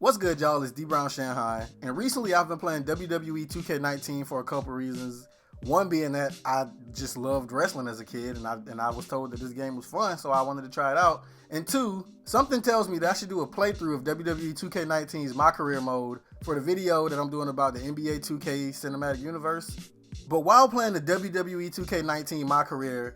What's good, y'all? It's D Brown Shanghai, and recently I've been playing WWE 2K19 for a couple reasons. One being that I just loved wrestling as a kid, and I was told that this game was fun, so I wanted to try it out. And two, something tells me that I should do a playthrough of WWE 2K19's My Career mode for the video that I'm doing about the NBA 2K Cinematic Universe. But while playing the WWE 2K19 My Career,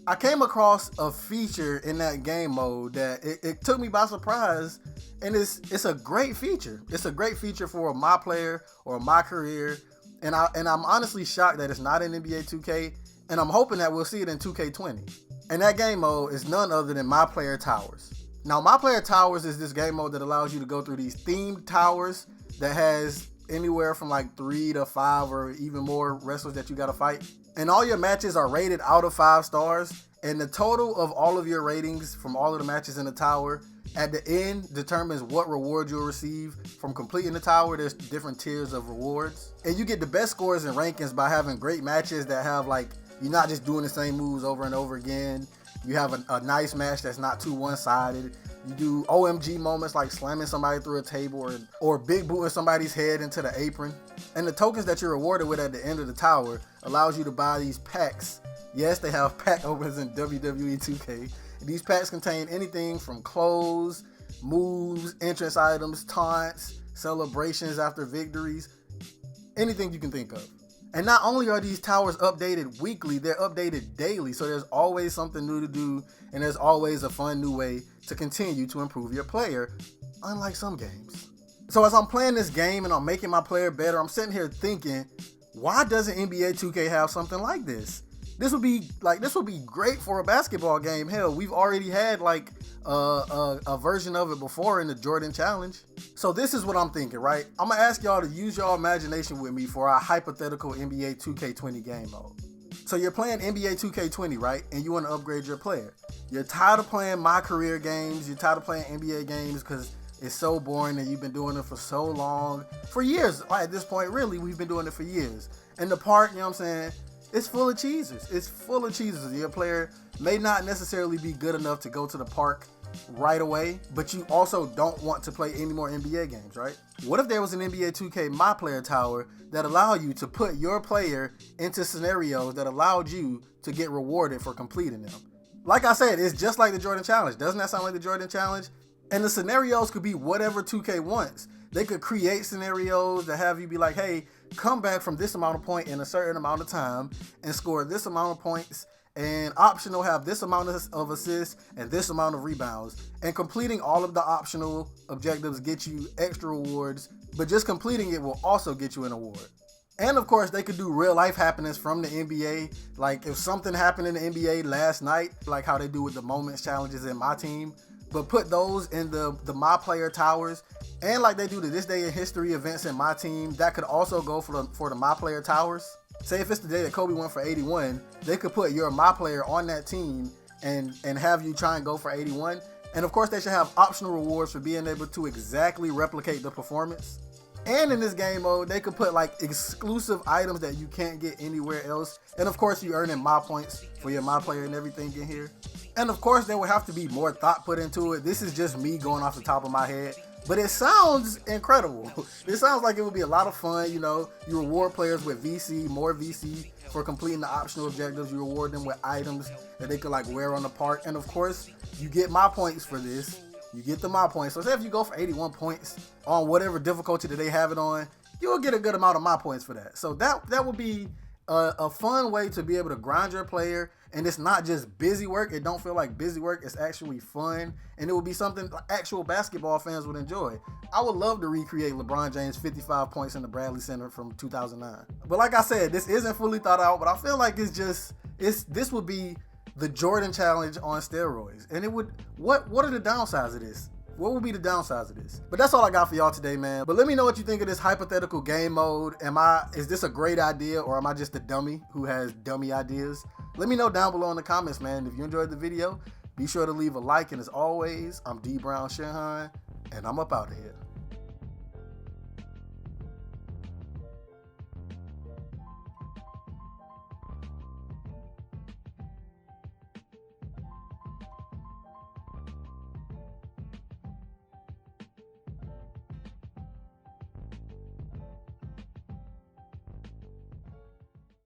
I came across a feature in that game mode that it took me by surprise, and it's a great feature. It's a great feature for my player or my career, and I'm honestly shocked that it's not in NBA 2K, and I'm hoping that we'll see it in 2K20. And that game mode is none other than My Player Towers. Now, My Player Towers is this game mode that allows you to go through these themed towers that has anywhere from like 3 to 5 or even more wrestlers that you gotta fight. And all your matches are rated out of 5 stars. And the total of all of your ratings from all of the matches in the tower at the end determines what reward you'll receive from completing the tower. There's different tiers of rewards. And you get the best scores and rankings by having great matches that have like, you're not just doing the same moves over and over again. You have a nice match that's not too one-sided. You do OMG moments like slamming somebody through a table or big booting somebody's head into the apron. And the tokens that you're rewarded with at the end of the tower allows you to buy these packs. Yes, they have pack openers in WWE 2K. These packs contain anything from clothes, moves, entrance items, taunts, celebrations after victories, anything you can think of. And not only are these towers updated weekly, they're updated daily. So there's always something new to do, and there's always a fun new way to continue to improve your player, unlike some games. So as I'm playing this game and I'm making my player better, I'm sitting here thinking, why doesn't NBA 2K have something like this? This would be great for a basketball game. Hell, we've already had like a version of it before in the Jordan Challenge. So this is what I'm thinking, right? I'm gonna ask y'all to use y'all imagination with me for our hypothetical NBA 2K20 game mode. So you're playing NBA 2K20, right? And you want to upgrade your player. You're tired of playing My Career games. You're tired of playing NBA games because it's so boring and you've been doing it for so long. For years. At this point, really, we've been doing it for years. And the park, you know what I'm saying? It's full of cheesers. It's full of cheesers. Your player may not necessarily be good enough to go to the park right away, but you also don't want to play any more NBA games, right? What if there was an NBA 2K My Player Tower that allowed you to put your player into scenarios that allowed you to get rewarded for completing them? Like I said, it's just like the Jordan Challenge. Doesn't that sound like the Jordan Challenge? And the scenarios could be whatever 2K wants. They could create scenarios that have you be like, hey, come back from this amount of point in a certain amount of time and score this amount of points, and optional have this amount of assists and this amount of rebounds. And completing all of the optional objectives get you extra rewards, but just completing it will also get you an award. And of course, they could do real life happenings from the NBA. Like if something happened in the NBA last night, like how they do with the moments challenges in my team, but put those in the My Player Towers. And like they do to This Day in History events in my team, that could also go for the My Player Towers. Say if it's the day that Kobe went for 81, they could put your My Player on that team and have you try and go for 81. And of course, they should have optional rewards for being able to exactly replicate the performance. And in this game mode, they could put like exclusive items that you can't get anywhere else. And of course, you earning My points for your My Player and everything in here. And of course, there will have to be more thought put into it. This is just me going off the top of my head. But it sounds incredible. It sounds like it would be a lot of fun. You know, you reward players with VC, more VC for completing the optional objectives. You reward them with items that they could like wear on the park. And of course, you get My points for this. You get the My points. So say if you go for 81 points on whatever difficulty that they have it on, you'll get a good amount of My points for that. So that would be a fun way to be able to grind your player. And it's not just busy work. It don't feel like busy work. It's actually fun. And it would be something actual basketball fans would enjoy. I would love to recreate LeBron James' 55 points in the Bradley Center from 2009. But like I said, this isn't fully thought out, but I feel like this would be the Jordan Challenge on steroids. And it would, what are the downsides of this? What would be the downsides of this? But that's all I got for y'all today, man. But let me know what you think of this hypothetical game mode. Is this a great idea, or am I just a dummy who has dummy ideas? Let me know down below in the comments, man. If you enjoyed the video, be sure to leave a like. And as always, I'm D Brown Shanghai, and I'm up out of here.